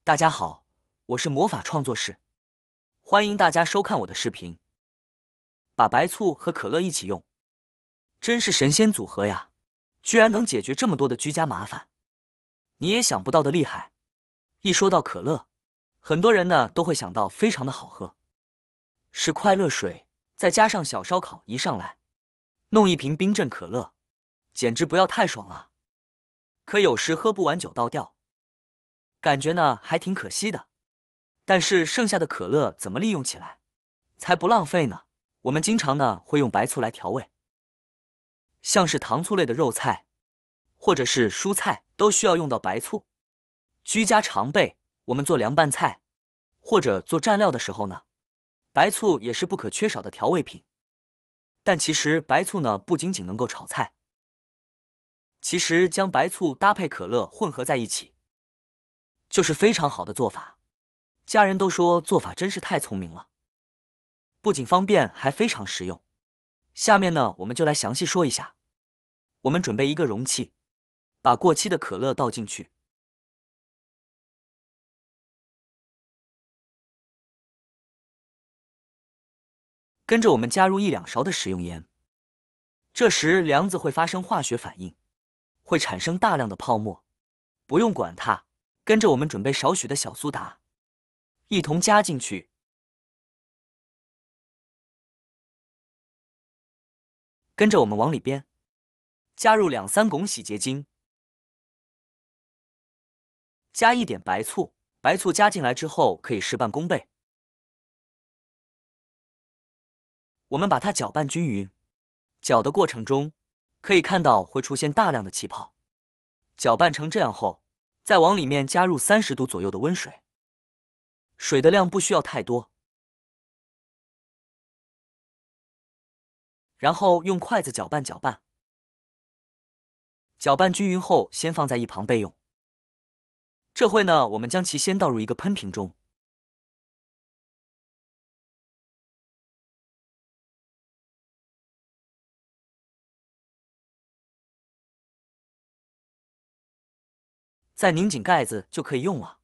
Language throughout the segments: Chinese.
大家好，我是魔法创作室，欢迎大家收看我的视频。把白醋和可乐一起用，真是神仙组合呀！居然能解决这么多的居家麻烦，你也想不到的厉害。一说到可乐，很多人呢都会想到非常的好喝，是快乐水，再加上小烧烤一上来，弄一瓶冰镇可乐，简直不要太爽了。可有时喝不完就倒掉，感觉呢还挺可惜的。但是剩下的可乐怎么利用起来，才不浪费呢？我们经常呢会用白醋来调味，像是糖醋类的肉菜，或者是蔬菜，都需要用到白醋。居家常备，我们做凉拌菜或者做蘸料的时候呢，白醋也是不可缺少的调味品。但其实白醋呢不仅仅能够炒菜，其实将白醋搭配可乐混合在一起，就是非常好的做法。家人都说做法真是太聪明了，不仅方便，还非常实用。下面呢，我们就来详细说一下。我们准备一个容器，把过期的可乐倒进去，跟着我们加入1-2勺的食用盐。这时梁子会发生化学反应，会产生大量的泡沫，不用管它。跟着我们准备少许的小苏打，一同加进去。跟着我们往里边加入2-3汞洗洁精，加一点白醋。白醋加进来之后可以事半功倍。我们把它搅拌均匀，搅的过程中可以看到会出现大量的气泡。搅拌成这样后，再往里面加入30度左右的温水，水的量不需要太多。然后用筷子搅拌搅拌，搅拌均匀后先放在一旁备用。这会呢，我们将其先倒入一个喷瓶中，再拧紧盖子就可以用了。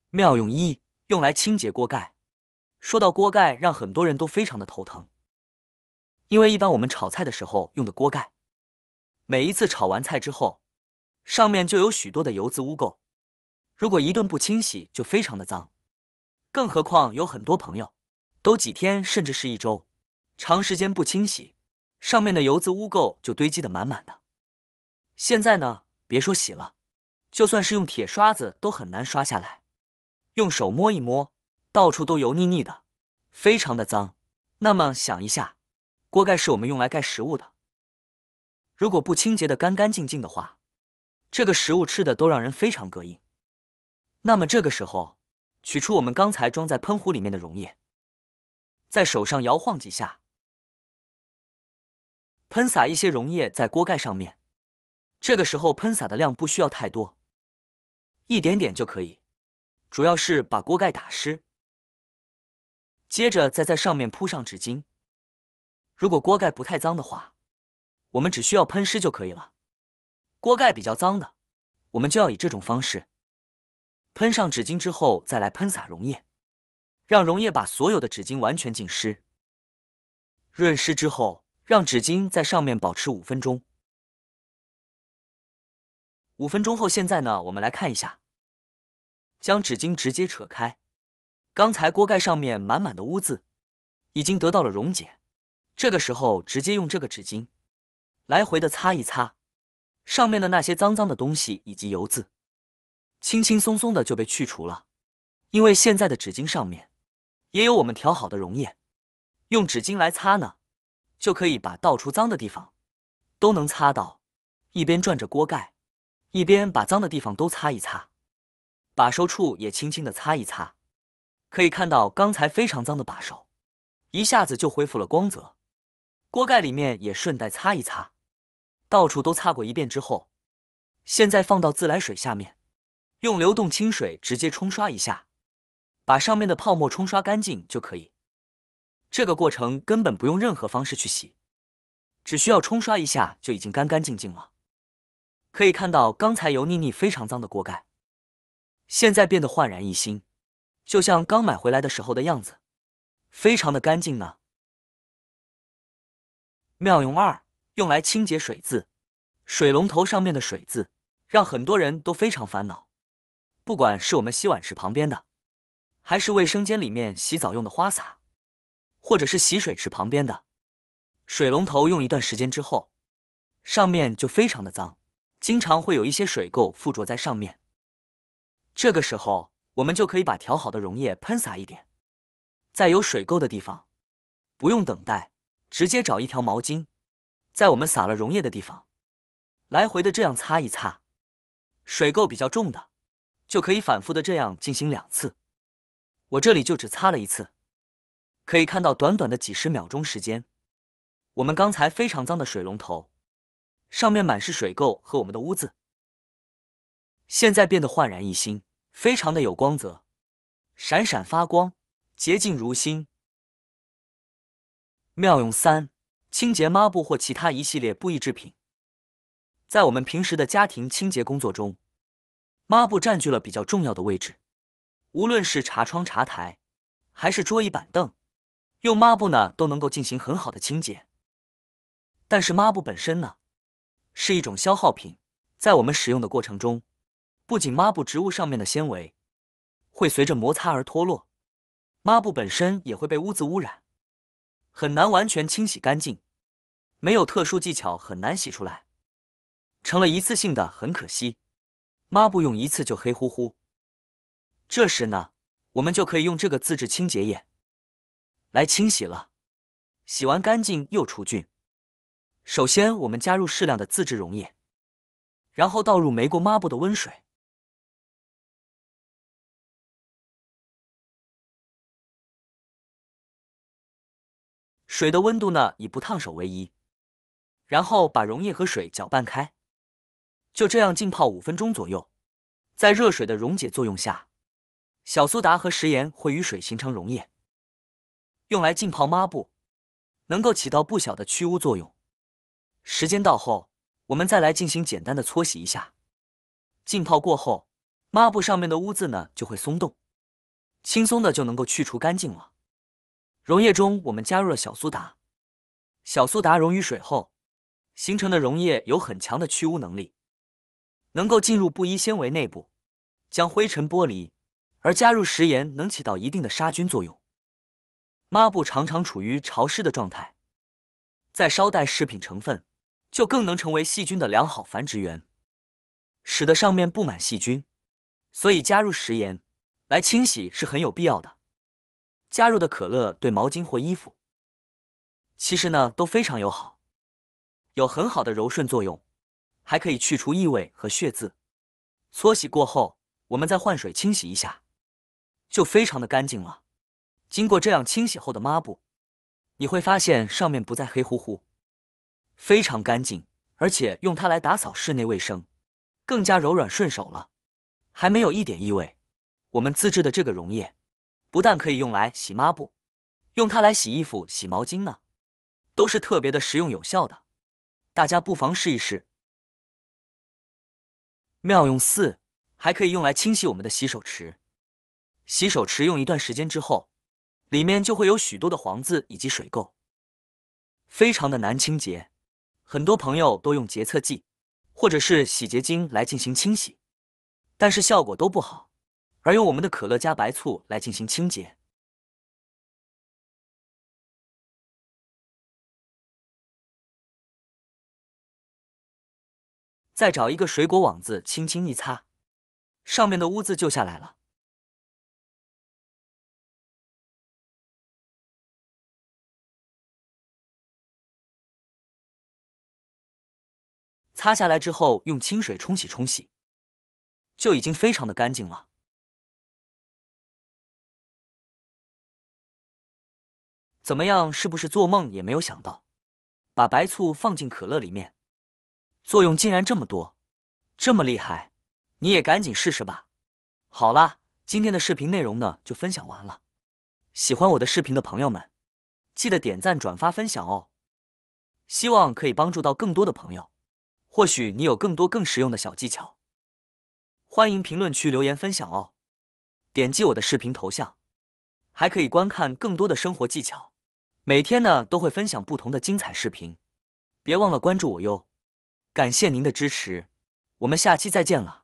妙用1：用来清洁锅盖。说到锅盖，让很多人都非常的头疼，因为一般我们炒菜的时候用的锅盖，每一次炒完菜之后，上面就有许多的油渍污垢，如果一顿不清洗，就非常的脏。更何况有很多朋友都几天甚至是1周，长时间不清洗，上面的油渍污垢就堆积的满满的。现在呢，别说洗了，就算是用铁刷子都很难刷下来，用手摸一摸，到处都油腻腻的，非常的脏。那么想一下，锅盖是我们用来盖食物的，如果不清洁的干干净净的话，这个食物吃的都让人非常膈应。那么这个时候，取出我们刚才装在喷壶里面的溶液，在手上摇晃几下，喷洒一些溶液在锅盖上面。这个时候喷洒的量不需要太多，一点点就可以，主要是把锅盖打湿。接着再在上面铺上纸巾，如果锅盖不太脏的话，我们只需要喷湿就可以了。锅盖比较脏的，我们就要以这种方式，喷上纸巾之后再来喷洒溶液，让溶液把所有的纸巾完全浸湿。润湿之后，让纸巾在上面保持5分钟。5分钟后，现在呢，我们来看一下，将纸巾直接扯开，刚才锅盖上面满满的污渍已经得到了溶解。这个时候直接用这个纸巾来回的擦一擦，上面的那些脏脏的东西以及油渍，轻轻松松的就被去除了。因为现在的纸巾上面也有我们调好的溶液，用纸巾来擦呢，就可以把到处脏的地方都能擦到，一边转着锅盖，一边把脏的地方都擦一擦，把手处也轻轻的擦一擦。可以看到刚才非常脏的把手，一下子就恢复了光泽。锅盖里面也顺带擦一擦，到处都擦过一遍之后，现在放到自来水下面，用流动清水直接冲刷一下，把上面的泡沫冲刷干净就可以。这个过程根本不用任何方式去洗，只需要冲刷一下就已经干干净净了。可以看到刚才油腻腻、非常脏的锅盖，现在变得焕然一新，就像刚买回来的时候的样子，非常的干净呢。妙用2，用来清洁水渍。水龙头上面的水渍，让很多人都非常烦恼。不管是我们洗碗池旁边的，还是卫生间里面洗澡用的花洒，或者是洗水池旁边的，水龙头用一段时间之后，上面就非常的脏，经常会有一些水垢附着在上面。这个时候，我们就可以把调好的溶液喷洒一点，在有水垢的地方，不用等待，直接找一条毛巾，在我们撒了溶液的地方，来回的这样擦一擦，水垢比较重的，就可以反复的这样进行2次。我这里就只擦了1次，可以看到短短的几十秒钟时间，我们刚才非常脏的水龙头上面满是水垢和我们的污渍，现在变得焕然一新，非常的有光泽，闪闪发光，洁净如新。妙用3，清洁抹布或其他一系列布艺制品。在我们平时的家庭清洁工作中，抹布占据了比较重要的位置。无论是茶窗、茶台，还是桌椅板凳，用抹布呢都能够进行很好的清洁。但是抹布本身呢，是一种消耗品，在我们使用的过程中，不仅抹布植物上面的纤维会随着摩擦而脱落，抹布本身也会被污渍污染，很难完全清洗干净，没有特殊技巧很难洗出来，成了一次性的，很可惜。抹布用1次就黑乎乎。这时呢，我们就可以用这个自制清洁液来清洗了。洗完干净又除菌。首先我们加入适量的自制溶液，然后倒入没过抹布的温水，水的温度呢以不烫手为宜，然后把溶液和水搅拌开，就这样浸泡5分钟左右。在热水的溶解作用下，小苏打和食盐会与水形成溶液，用来浸泡抹布，能够起到不小的去污作用。时间到后，我们再来进行简单的搓洗一下。浸泡过后，抹布上面的污渍呢就会松动，轻松的就能够去除干净了。溶液中我们加入了小苏打，小苏打溶于水后形成的溶液有很强的去污能力，能够进入布衣纤维内部，将灰尘剥离，而加入食盐能起到一定的杀菌作用。抹布常常处于潮湿的状态，再捎带食品成分，就更能成为细菌的良好繁殖源，使得上面布满细菌。所以加入食盐来清洗是很有必要的。加入的可乐对毛巾或衣服其实呢都非常友好，有很好的柔顺作用，还可以去除异味和血渍。搓洗过后，我们再换水清洗一下，就非常的干净了。经过这样清洗后的抹布，你会发现上面不再黑乎乎，非常干净，而且用它来打扫室内卫生更加柔软顺手了，还没有一点异味。我们自制的这个溶液不但可以用来洗抹布，用它来洗衣服、洗毛巾呢，都是特别的实用有效的，大家不妨试一试。妙用4，还可以用来清洗我们的洗手池。洗手池用一段时间之后，里面就会有许多的黄渍以及水垢，非常的难清洁。很多朋友都用洁厕剂或者是洗洁精来进行清洗，但是效果都不好，而用我们的可乐加白醋来进行清洁。再找一个水果网子轻轻一擦，上面的污渍就下来了。擦下来之后，用清水冲洗冲洗，就已经非常的干净了。怎么样，是不是做梦也没有想到，把白醋放进可乐里面，作用竟然这么多，这么厉害？你也赶紧试试吧。好啦，今天的视频内容呢就分享完了。喜欢我的视频的朋友们，记得点赞、转发、分享哦。希望可以帮助到更多的朋友。或许你有更多更实用的小技巧，欢迎评论区留言分享哦。点击我的视频头像，还可以观看更多的生活技巧。每天呢都会分享不同的精彩视频，别忘了关注我哟。感谢您的支持，我们下期再见了。